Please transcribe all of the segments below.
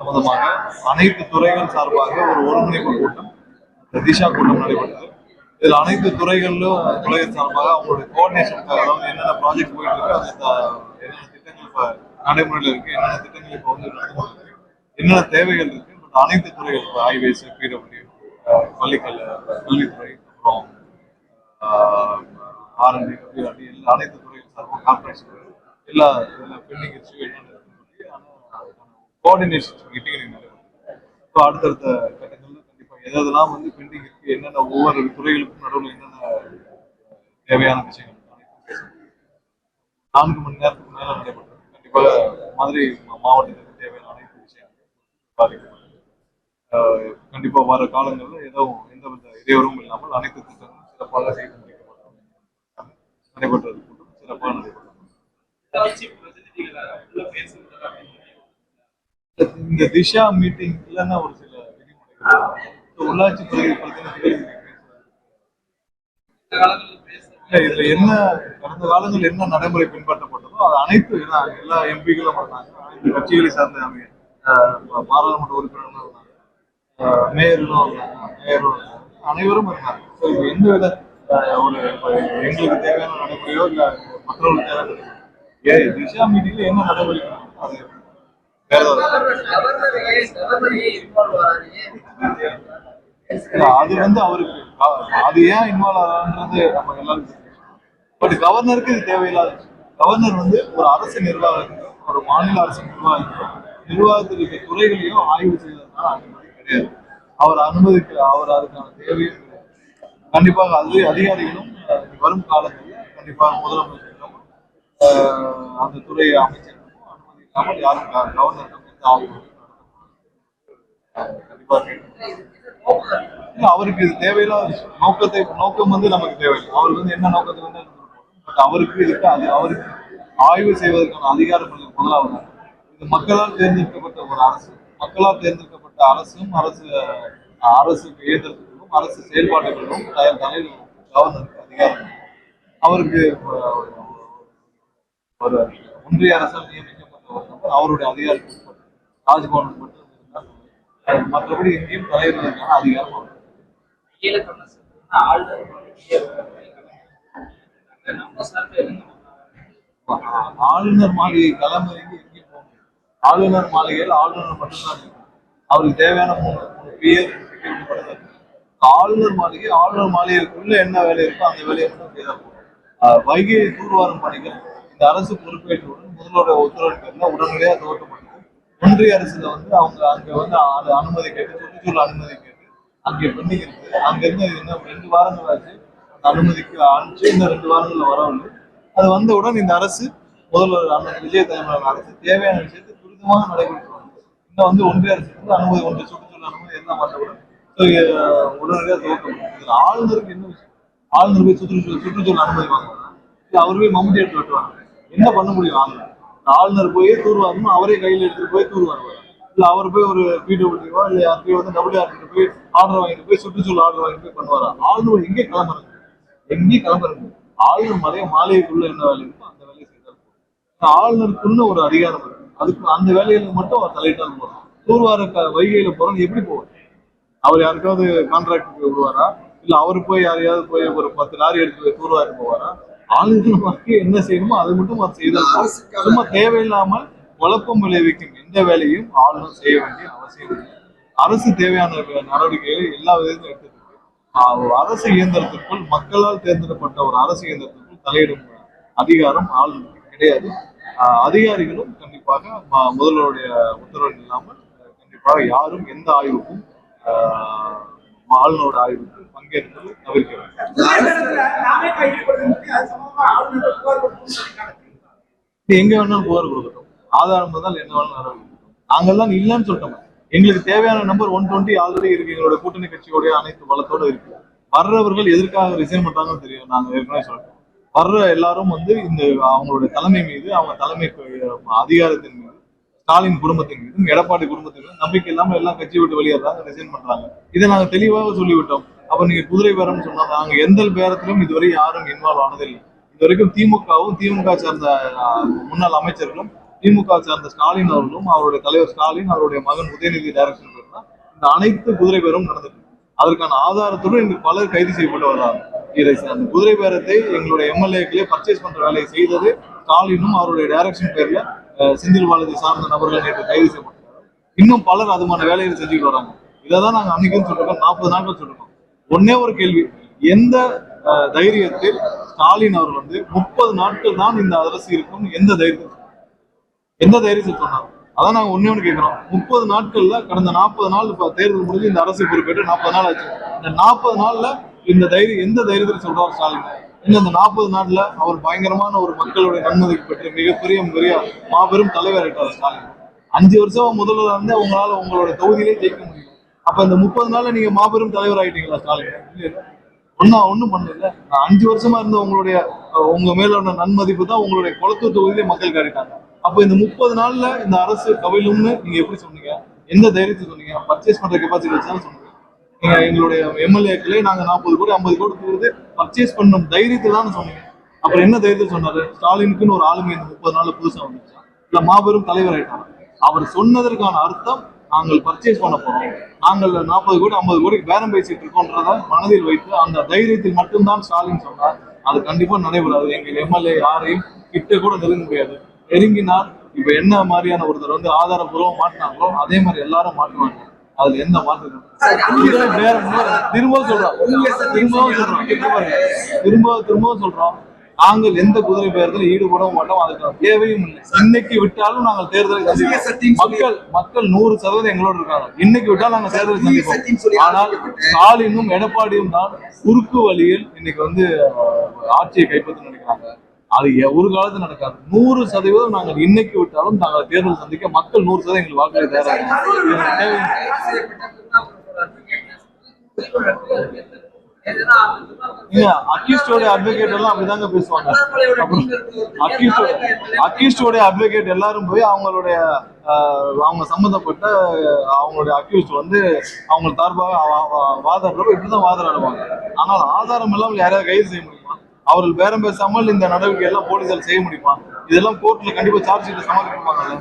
சம்பந்தமாக அனைத்து துறைகள் சார்பாக ஒரு ஒருங்கிணைப்பு கூட்டம், திஷா கூட்டம் நடைபெற்றது. இதில் அனைத்து துறைகளிலும் சார்பாக அவங்களுடைய கோஆர்டினேஷனுக்காக, அதாவது என்னென்ன ப்ராஜெக்ட் போயிட்டு இருக்கு, என்னென்ன திட்டங்கள் இப்ப நடைமுறையில் இருக்கு, என்னென்ன திட்டங்கள் இப்ப வந்து நடந்து என்னென்ன தேவைகள் இருக்கு, அனைத்து துறைகள் ஹைவேஸ், பிடபிள்யூ, கல்வித்துறை, அப்புறம் ஆர்என்டி, அனைத்து துறைகள் சார்பாக கார்பரேஷன் எல்லா பெண்டிங் இஷ்யூ என்னென்ன கோஆர்டினேஷன் மீட்டிங் நடைபெறும். அடுத்தடுத்த கட்டங்கள்ல கண்டிப்பா எதெல்லாம் வந்து பெண்டிங் இருக்கு, என்னென்ன ஒவ்வொரு துறைகளுக்கும் நடுவில் என்னென்ன தேவையான விஷயங்கள் 4 மணி நேரத்துக்கு மேல நடைபெற்றது. கண்டிப்பாக மதுரை மாவட்டத்துக்கு தேவையான அனைத்து விஷயங்கள் கண்டிப்பா வர காலங்களில் எந்தவித இடையூறும் இல்லாமல் அனைத்து திட்டங்களும் சிறப்பாக செய்து முடிக்கப்படும். நடைபெற்றது கூட்டம் சிறப்பாக நடைபெற்றது. இந்த திஷா மீட்டிங் இல்லைன்னா ஒரு சில விதிமுறைகள் உள்ளாட்சி பிரதிநிதிகள் இதுல என்ன கடந்த காலங்கள் என்ன நடைமுறை பின்பற்றப்பட்டதோ அது அனைத்து எல்லா எம்பிகளும் இருந்தாங்க, அனைத்து கட்சிகளை சார்ந்த பாராளுமன்ற உறுப்பினர்களும் இருந்தாங்க, மேயரும் அனைவரும் இருந்தாங்க. எந்த வித ஒரு எங்களுக்கு தேவையான நடைமுறையோ இல்ல மற்றவர்களுக்கு தேவையான திஷா மீட்டிங்ல என்ன நடைமுறை அது அது வந்து அவருக்கு அது ஏன் இன்வால்வ் ஆகுறது நம்ம எல்லாருக்கும். பட் கவர்னருக்கு இது தேவையில்லாத. கவர்னர் வந்து ஒரு அரசு நிர்வாகம், ஒரு மாநில அரசு நிர்வாகத்தில் இருக்க துறைகளையும் ஆய்வு செய்வதற்கான அனுமதி கிடையாது. அவர் அதுக்கான தேவையும் கண்டிப்பாக அதிகாரிகளும் வரும் காலங்களில் கண்டிப்பாக முதலமைச்சரும் அந்த துறை அமைச்சர் அனுமதி இல்லாமல் யாரும் கவர்னரிடம் எந்த ஆய்வு அவருக்கு இது தேவையில்லாத நோக்கம் வந்து நமக்கு தேவையில்லை. அவர் வந்து என்ன நோக்கத்துக்கு வந்து பட் அவருக்கு இதுக்கு அவருக்கு ஆய்வு செய்வதற்கான அதிகாரம் இல்லை. முதலாவது இது மக்களால் தேர்ந்தெடுக்கப்பட்ட ஒரு அரசு, மக்களால் தேர்ந்தெடுக்கப்பட்ட அரசும் அரசு இயந்திரத்திற்கும் அரசு செயல்பாடுகளிலும் தலைவர்களும் கவர்னருக்கு அதிகாரம். அவருக்கு ஒரு ஒன்றிய அரசால் நியமிக்கப்பட்ட அவருடைய அதிகாரத்தில் ராஜ்பவன் மட்டும் மற்றபடி எங்கேயும் தலைவர்களுக்கான அதிகாரம் ஆளுநர் மாளிகை களமிறங்கி எங்கேயும் போக முடியும். ஆளுநர் மாளிகையில் ஆளுநர் மட்டும்தான் இருக்கும். அவருக்கு தேவையான 3 பேர் ஆளுநர் மாளிகைக்குள்ள என்ன வேலை இருக்கோ அந்த வேலையை மட்டும் செய்தால் போதும். வைகையை தூர்வாரும் பணிகள் இந்த அரசு பொறுப்பேற்றவுடன் முதல்வருடைய உத்தரவின் பேர்ல உடனடியாக துவக்கப்பட்டது. ஒன்றிய அரசுல வந்து அவங்க அங்க வந்து அனுமதி கேட்டு, சுற்றுச்சூழல் அனுமதி கேட்டு அங்கே பெண்டிங் இருக்கு. அங்க இருந்து என்ன 2 வாரங்கள் ஆச்சு அனுமதிக்கு அனுப்பிச்சு, இந்த 2 வாரங்கள்ல வரவில்லை. அது வந்தவுடன் இந்த அரசு முதல்வர் அண்ணன் விஜய் தலைமையிலான அரசு தேவையான விஷயத்தை துரிதமாக நடைபெற்றுவாங்க. இன்னும் வந்து ஒன்றிய அரசு வந்து அனுமதி, ஒன்றிய சுற்றுச்சூழல் அனுமதி எல்லாம் வந்தவுடன் உடனடியாக துவக்கப்படும். இதுல ஆளுநருக்கு என்ன விஷயம்? ஆளுநர் போய் சுற்றுச்சூழல் அனுமதி வாங்குவாங்க, அவர் போய் மம்முட்டி எடுத்து வெட்டுவாங்க. என்ன பண்ண முடியும்? ஆளுநர் போய் தூர்வாரணும், அவரே கையில் எடுத்துட்டு போய் தூர்வாருவார். இல்ல அவர் போய் ஒரு பிடபிள்யூவோ இல்ல யாருக்கோ வந்து டபிள்யூஆர்கிட்ட போய் ஆர்டர் வாங்கிட்டு போய் சுற்றுச்சூழல் ஆர்டர் வாங்கிட்டு போய் பண்ணுவாரா? ஆளுநர் எங்கேயும் கிளம்புறது. ஆளுநர் மாளிகைக்குள்ள என்ன வேலை இருக்கோ அந்த வேலையை செய்தால் ஆளுநருக்குன்னு ஒரு அதிகாரம் இருக்கு. அதுக்கு அந்த வேலையில மட்டும் அவர் தலையிட்டால் போறோம். தூர்வார வைகையில போறது எப்படி போவார்? அவர் யாருக்காவது கான்ட்ராக்ட் விடுவாரா? இல்ல அவரு போய் யாரையாவது போய் ஒரு 10 லாரி எடுத்து போய் தூர்வாரி போவாரா? ஆளுநருக்கு என்ன செய்யணுமோ அதை மட்டும் அவர் செய்தால் சும்மா தேவையில்லாமல் குழப்பம் விளைவிக்கும் எந்த வேலையும் ஆளுநர் செய்ய வேண்டிய அவசியம் இல்லை. அரசு தேவையான நடவடிக்கைகளை எல்லா விதத்திலும் எடுத்துருக்கு. அரசு இயந்திரத்திற்குள், மக்களால் தேர்ந்தெடுக்கப்பட்ட ஒரு அரசு இயந்திரத்திற்குள் தலையிடும் அதிகாரம் ஆளுநருக்கு கிடையாது. அதிகாரிகளும் கண்டிப்பாக முதல்வருடைய உத்தரவு இல்லாமல் கண்டிப்பாக யாரும் எந்த ஆய்வுக்கும் ஆளுநரோட ஆய்வுக்கு பங்கேற்பது தவிர்க்க வேண்டும். எங்க வேணாலும் புகார் கொடுக்கட்டும், ஆதாரம் இருந்தால் என்ன வேணாலும் நடவடிக்கை. நாங்கெல்லாம் இல்லைன்னு சொல்லிட்டோம். எங்களுக்கு தேவையான நம்பர் 120 ஆல்ரெடி இருக்கு. எங்களோட கூட்டணி கட்சியோடைய அனைத்து பலத்தோடு இருக்கு. வர்றவர்கள் எதற்காக ரிசைன் பண்றாங்கன்னு தெரியும். நாங்க ஏற்கனவே சொல்றோம், வர்ற எல்லாரும் வந்து இந்த அவங்களுடைய தலைமை மீது, அவங்க தலைமை அதிகாரத்தின் மீது, ஸ்டாலின் குடும்பத்தின் மீதும் எடப்பாடி குடும்பத்தின் மீது நம்பிக்கை இல்லாம எல்லாம் கட்சி விட்டு வெளியேறாங்க, ரிசைன் பண்றாங்க. இதை நாங்க தெளிவாக சொல்லிவிட்டோம். அப்ப நீங்க குதிரை பேரம்னு சொன்னாங்க. நாங்க எந்த பேரத்திலும் இதுவரை யாரும் இன்வால்வ் ஆனதில்லை. இது வரைக்கும் திமுகவும் திமுக சார்ந்த முன்னாள் அமைச்சர்களும் திமுக சார்ந்த ஸ்டாலின் அவர்களும் அவருடைய தலைவர் ஸ்டாலின் அவருடைய மகன் உதயநிதி டைரக்ஷன் பேர்தான் இந்த அனைத்து குதிரை பேரும் நடந்துட்டு அதற்கான ஆதாரத்துடன் இங்கு பலர் கைது செய்யப்பட்டு வர்றாங்க. இதை அந்த குதிரை பேரத்தை எங்களுடைய எம்எல்ஏக்களே பர்ச்சேஸ் பண்ற வேலையை செய்தது ஸ்டாலினும் அவருடைய டைரக்ஷன் பேர்ல செந்தில் பாலாஜி சார்ந்த நபர்கள் நேற்று கைது செய்யப்பட்டிருக்காங்க. இன்னும் பலர் அதுமான வேலையை செஞ்சுட்டு வராங்க. இதைதான் நாங்க அன்னைக்குன்னு சொல்லிருக்கோம், 40 நாட்கள் சொல்லிருக்கோம். ஒன்னே ஒரு கேள்வி, எந்த தைரியத்தில் ஸ்டாலின் அவர் 30 நாட்கள் தான் இந்த அரசு இருக்கும் எந்த தைரியத்தில் சொன்னார்? அதான் நாங்க ஒண்ணு கேட்கிறோம். 30 நாட்கள்ல கடந்த 40 நாள் இப்ப தேர்தல் முடிஞ்சு இந்த அரசு பொறுப்பேற்று 40 நாள் ஆச்சு. இந்த 40 நாள்ல இந்த எந்த தைரியத்தில் சொல்றாரு ஸ்டாலின்? இன்னும் இந்த 40 நாள்ல அவர் பயங்கரமான ஒரு மக்களுடைய நன்மதிப்பு பெற்று மிகப்பெரிய மாபெரும் தலைவர் ஆயிட்டார் ஸ்டாலின். 5 வருஷம் முதல்வர் வந்து உங்களால உங்களோட தொகுதியிலே ஜெயிக்க முடியும். அப்ப இந்த 30 நாள்ல நீங்க மாபெரும் தலைவர் ஆயிட்டீங்களா ஸ்டாலின்? ஒண்ணும் பண்ணல. 5 வருஷமா இருந்த உங்க மேலோட நன்மதிப்பு தான் உங்களுடைய குளத்தூர் தொகுதியிலே மக்கள் காட்டிட்டாங்க. அப்ப இந்த 30 நாள்ல இந்த அரசு கவிழும்னு நீங்க எப்படி சொன்னீங்க? எந்த தைரியத்தை சொன்னீங்க? பர்ச்சேஸ் பண்ற கெப்பாசிட்டி வச்சுதான் சொன்னீங்க. நீங்க எங்களுடைய எம்எல்ஏக்களே நாங்க 40 கோடி 50 கோடி கொடுத்து பர்ச்சேஸ் பண்ணும் தைரியத்தை தான் சொன்னீங்க. அப்புறம் என்ன தைரியத்தை சொன்னாரு? ஸ்டாலினுக்குன்னு ஒரு ஆளுமை இந்த 30 நாள்ல புதுசா வந்துச்சு, இல்ல மாபெரும் தலைவர் ஆயிட்டாங்க. அவர் சொன்னதற்கான அர்த்தம் நாங்கள் பர்ச்சேஸ் பண்ண போறோம், நாங்கள் 40 கோடி 50 கோடிக்கு பேரம் பேசிட்டு இருக்கோன்றத மனதில் வைத்து அந்த தைரியத்தில் மட்டும்தான் ஸ்டாலின் சொன்னார். அது கண்டிப்பா நடைபெறாது. எங்கள் எம்எல்ஏ யாரையும் கிட்ட கூட நெருங்க முடியாது. நெருங்கினால் இப்ப என்ன மாதிரியான ஒருத்தர் ஆதாரப்பூர்வம் மாட்டினாங்களோ அதே மாதிரி எல்லாரும் மாட்டுவாங்க. அதுல எந்த மாற்றம் திரும்பவும் சொல்றோம், நாங்கள் எந்த குதிரை பேரத்தில் ஈடுபடவும் மாட்டோம். அதுக்கான தேவையும் இல்லை. இன்னைக்கு விட்டாலும் நாங்கள் தேர்தலை சந்திப்போம். மக்கள் 100% எங்களோடு இருக்காங்க. இன்னைக்கு விட்டாலும் நாங்கள் தேர்தலை சந்திப்போம். ஆனால் ஸ்டாலினும் எடப்பாடியும் தான் குறுக்கு வழியில் இன்னைக்கு ஆட்சியை கைப்பற்ற நினைக்கிறாங்க. அது ஒரு காலத்துல நடக்காது. 100% நாங்கள் இன்னைக்கு விட்டாலும் நாங்கள் தேர்தல் சந்திக்க மக்கள் 100% எங்களுக்கு வாக்களி தயாராக. அக்யூஸ்டோட அட்வொகேட் எல்லாம் அப்படிதாங்க பேசுவாங்க. அக்யூஸ்டோட அட்வொகேட் எல்லாரும் போய் அவங்க சம்பந்தப்பட்ட அவங்களுடைய அக்யூஸ்ட் அவங்க சார்பாக வாதாடுறப்ப இப்படிதான் வாதாடுவாங்க. ஆனால் ஆதாரம் இல்லாமல் யாரையாவது கைது செய்ய முடியுமா? அவர்கள் பேரம் பேசாமல் இந்த நடவடிக்கை எல்லாம் போலீசார் செய்ய முடியுமா? இதெல்லாம் கோர்ட்ல கண்டிப்பா சார்ஜ் ஷீட் சமர்ப்பிப்பாங்கல்ல.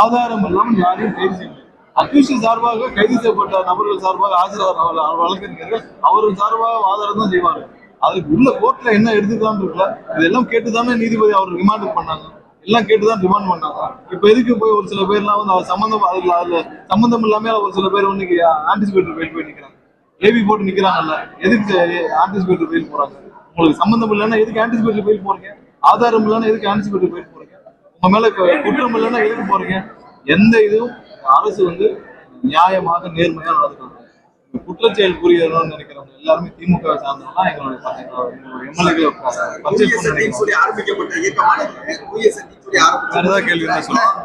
ஆதாரம் இல்லாமல் யாரையும் கைது செய்ய முடியும். அக்யூஸ்ட் சார்பாக கைது செய்யப்பட்ட நபர்கள் சார்பாக ஆஜராக வழக்கறிஞர்கள் அவர்கள் சார்பாக வாதாடம் தான் செய்வார்கள். அதுக்கு உள்ள கோர்ட்ல என்ன எடுத்துக்கலாம்னு இருக்குல்ல, இதெல்லாம் கேட்டுதானே நீதிபதி அவர் ரிமாண்ட் பண்ணாங்க. எல்லாம் கேட்டுதான் ரிமாண்ட் பண்ணாங்க. இப்ப எதுக்கு போய் ஒரு சில பேர்லாம் அதுல சம்பந்தம் இல்லாம ஒரு சில பேர் ஆன்டிசிபேட்டரி பெயில் போய் நிக்கிறாங்க, ஏபி போட்டு நிக்கிறாங்கல்ல. எதுக்கு ஆன்டிசிபேட்டரி பெயில் போறாங்க? உங்களுக்கு சம்பந்தம் இல்லைன்னா எதுக்கு ஆன்டிசிபேட்டரி பெயில் போறீங்க? ஆதாரம் இல்லைன்னா எதுக்கு ஆன்டிசிபேட்டரி பெயில் போறீங்க? உங்க மேல குற்றம் இல்லைன்னா எதுக்கு போறீங்க? எந்த இதுவும் அரசு நியாயமாக நேர்மையா நடந்துக்கிறாங்க. குற்றச்செயல் புரியணும்னு நினைக்கிறவங்க எல்லாருமே திமுக சார்ந்தவங்க எங்களுடைய எம்எல்ஏ ஆரம்பிக்கப்பட்ட இயக்கமான கேள்வி என்ன சொல்லுவாங்க?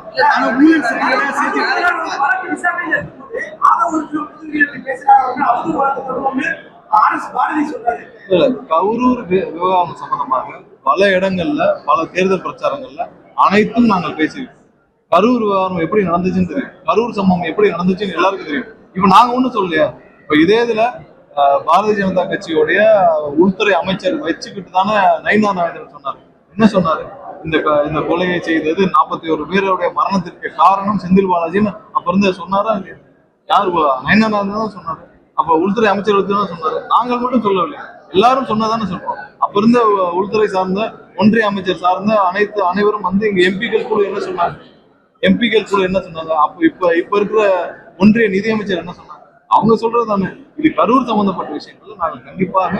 கரூர் விவகாரம் சம்பந்தமாக பல இடங்கள்ல பல தேர்தல் பிரச்சாரங்கள்ல அனைத்தும் நாங்கள் பேசியிருக்கோம். கரூர் விவகாரம் எப்படி நடந்துச்சுன்னு தெரியும், கரூர் சம்பவம் எப்படி நடந்துச்சுன்னு எல்லாருக்கும் தெரியும். இப்ப நாங்க ஒண்ணும் சொல்லலையா? இப்ப இதே இதுல பாரதிய ஜனதா கட்சியோடைய உள்துறை அமைச்சர் வச்சுக்கிட்டு தானே நயினா நாகேந்திரன் சொன்னாரு. என்ன சொன்னாரு? இந்த கொலையை செய்தது 41 பேருடைய மரணத்திற்கு காரணம் செந்தில் பாலாஜின்னு அப்ப சொன்னாரா இல்லையா? யாரு? நயினா நாகேந்திரன் தான் சொன்னாரு. அப்ப உள்துறை அமைச்சர் வச்சு தான் சொன்னாரு. நாங்கள் மட்டும் சொல்லவில்லை, எல்லாரும் சொன்னதானே சொல்றோம். அப்ப இருந்த உள்துறை சார்ந்த ஒன்றிய அமைச்சர் சார்ந்த அனைவரும் இங்க எம்பிக்கள் குழு என்ன சொன்னாங்க? எம்பிக்கள் குழு என்ன சொன்னாங்க? அப்ப இப்ப இருக்கிற ஒன்றிய நிதியமைச்சர் என்ன சொன்னாங்க? அவங்க சொல்றது தானே. இது கரூர் சம்பந்தப்பட்ட விஷயங்கள்ல நாங்கள் கண்டிப்பாக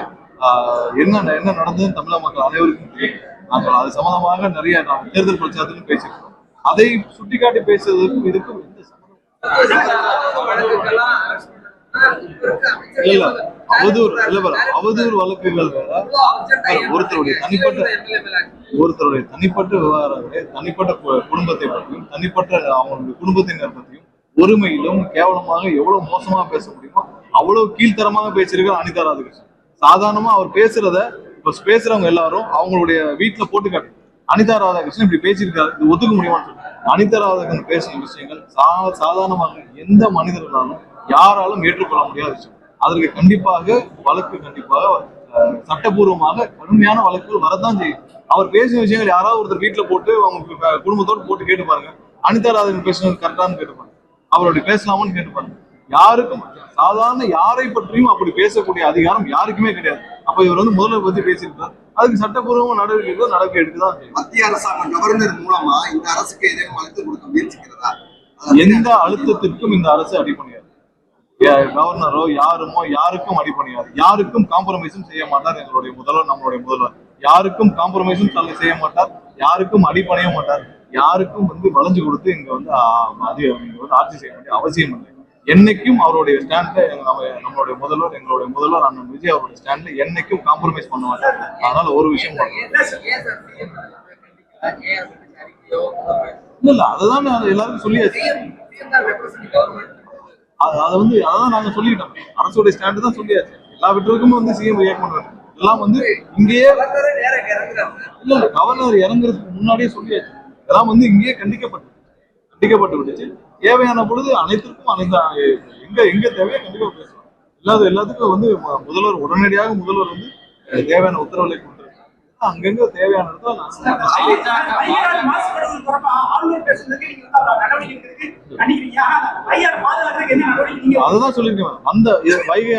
என்ன நடந்ததுன்னு தமிழக மக்கள் அனைவருக்கும் தெரியும். நாங்கள் அது சம்பந்தமாக நிறைய தேர்தல் பிரச்சாரத்திலும் பேசியிருக்கோம். அதை சுட்டிக்காட்டி பேசுவதற்கும் இதுக்கும் எந்த இல்ல. அவதூறு வழக்குகள் வேற, ஒருத்தருடைய தனிப்பட்ட விவகாரங்களை, தனிப்பட்ட குடும்பத்தை பற்றியும் தனிப்பட்ட அவங்களுடைய குடும்பத்தினர் பற்றியும் ஒருமையிலும் கேவலமாக எவ்வளவு மோசமா பேச முடியுமோ அவ்வளவு கீழ்த்தரமாக பேசியிருக்கார் அனிதா ராதாகிருஷ்ணன். சாதாரணமா அவர் பேசுறவங்க எல்லாரும் அவங்களுடைய வீட்டுல போட்டு காட்டு அனிதா ராதாகிருஷ்ணன் இப்படி பேசியிருக்காரு, இது ஒத்துக்க முடியுமான்னு சொல்லி அனிதா ராதாகிருஷ்ணன் பேசின விஷயங்கள் சாதாரணமாக எந்த மனிதர்களாலும் யாராலும் ஏற்றுக்கொள்ள முடியாத விஷயம். அதற்கு கண்டிப்பாக வழக்கு சட்டபூர்வமாக கடுமையான வழக்குகள் வரதான் செய்யும். அவர் பேசின விஷயங்கள் யாராவது ஒருத்தர் வீட்டுல போட்டு அவங்க குடும்பத்தோடு போட்டு கேட்டு பாருங்க, அனிதா ராஜன் பேசுனது கரெக்டானு கேட்டுப்பாங்க, அவருடைய பேசலாமான்னு கேட்டுப்பாங்க. யாருக்கும் சாதாரண யாரை பற்றியும் அப்படி பேசக்கூடிய அதிகாரம் யாருக்குமே கிடையாது. அப்ப இவர் வந்து முதல்வர் பத்தி பேசியிருக்கார், அதுக்கு சட்டப்பூர்வமா நடவடிக்கை எடுக்கதான். மத்திய அரசாங்கம் கவர்னர் மூலமா இந்த அரசுக்கு ஏதேனும் அழுத்தம் கொடுக்க முயற்சிக்கிறதா? எந்த அழுத்தத்திற்கும் இந்த அரசு அடிபணியாது. கவர்னரோ யாருக்கும் அடிபணியாது. யாருக்கும் காம்ப்ரமைஸும் செய்ய மாட்டார் எங்களுடைய முதல்வர். நம்மளுடைய முதல்வர் யாருக்கும் காம்ப்ரமைஸும் செய்ய மாட்டார், யாருக்கும் அடிபணிய மாட்டார், யாருக்கும் வந்து வளைஞ்சு கொடுத்து இங்க வந்து ஆட்சி செய்ய வேண்டிய அவசியம் இல்லை. என்னைக்கும் அவருடைய ஸ்டாண்ட்ல நம்மளுடைய முதல்வர், எங்களுடைய முதல்வர் அண்ணன் விஜய் அவருடைய ஸ்டாண்ட்ல என்னைக்கும் காம்ப்ரமைஸ் பண்ண மாட்டார். அதனால ஒரு விஷயம் இல்ல அதுதான் எல்லாருக்கும் சொல்லியாச்சு. அதான் நாங்க சொல்லிட்டோம், அரசுடைய ஸ்டாண்டு தான் சொல்லியாச்சு. எல்லா வீட்டுக்கும் வந்து சிஎம் ரியாக்ட் பண்றாரு. எல்லாம் வந்து இங்கேயே இல்ல கவர்னர் இறங்குறதுக்கு முன்னாடியே சொல்லியாச்சு. இதெல்லாம் வந்து இங்கேயே கண்டிக்கப்பட்டு விட்டுச்சு. தேவையான பொழுது அனைத்திற்கும் எங்க தேவையோ கண்டிப்பா பேசலாம். எல்லாத்துக்கும் வந்து முதல்வர் உடனடியாக வந்து தேவையான உத்தரவுகளை கொடுத்துருக்காங்க. அங்கங்க தேவையான இடத்துல அதுதான் சொல்லியிருக்கேன். அந்த வைகை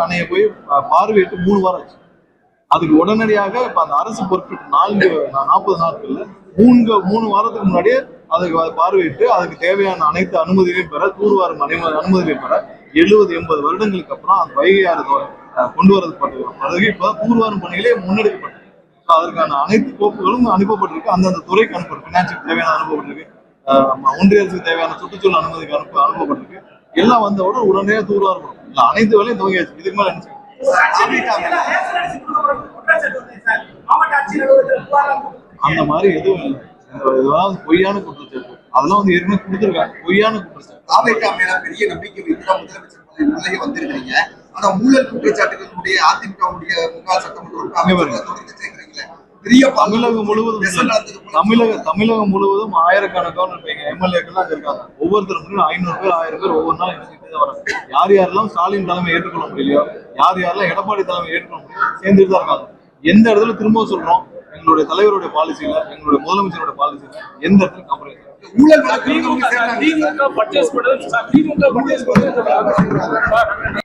அணையை போய் பார்வையிட்டு 3 வாரம் ஆச்சு. அதுக்கு உடனடியாக இப்ப அந்த அரசு பொறுப்பிட்டு 40 நாட்கள்ல 3 வாரத்துக்கு முன்னாடியே அதுக்கு பார்வையிட்டு அதுக்கு தேவையான அனைத்து அனுமதிகளையும் பெற, தூர்வாரும் அனுமதிகளையும் பெற 70-80 வருடங்களுக்கு அப்புறம் அந்த வைகை ஆறு கொண்டு வரப்பட்ட பிறகு இப்பதான் தூர்வாரும் பணிகளே முன்னெடுக்கப்பட்டது. அதற்கான அனைத்து கோப்புகளும் அனுப்பப்பட்டிருக்கு. அந்தந்த துறைக்கு அனுப்பப்பட்டிருக்கு. பினான்சியல் தேவையான அனுப்பப்பட்டிருக்கு, ஒன்றிய அரசுக்கு தேவையான சுற்றுச்சூழல் அனுமதிக்கு அனுப்பப்பட்டிருக்கு. எல்லாம் வந்தவுடன் உடனடியாக தூர்வாரும் இல்ல அனைத்து வேலையும் துவங்கியாச்சு. இதுக்கு மேல என்ன அந்த மாதிரி எதுவும் இல்லை. இதெல்லாம் பொய்யான குற்றச்சாட்டு. அதெல்லாம் வந்து ஏற்கனவே கொடுத்துருக்காங்க, பொய்யான குற்றச்சாட்டு. தாவேகா மேல பெரிய நம்பிக்கை வைத்துதான் முதலமைச்சர் வந்திருக்கீங்க. ஆனா ஊழல் குற்றச்சாட்டுகளுடைய அதிமுகவுடைய முன்னாள் சட்டமன்ற தமிழகம் முழுவதும் ஆயிரக்கணக்கான எம்எல்ஏக்கள்லாம் இருக்காங்க. ஒவ்வொருத்தரும் 500 பேர் 1000 பேர் ஒவ்வொரு நாள் எடுத்துக்கிட்டே வராங்க. யாரெல்லாம் ஸ்டாலின் தலைமை ஏற்றுக்கொள்ள முடியலையோ, யாரெல்லாம் எடப்பாடி தலைமை ஏற்றுக்கொள்ள முடியல சேர்ந்துட்டு தான் இருக்காங்க. எந்த இடத்துல திரும்ப சொல்றோம், எங்களுடைய தலைவருடைய பாலிசியில, எங்களுடைய முதலமைச்சருடைய பாலிசியில எந்த இடத்துல கம்பெனி திமுக பர்ச்சேஸ் பண்ணுறது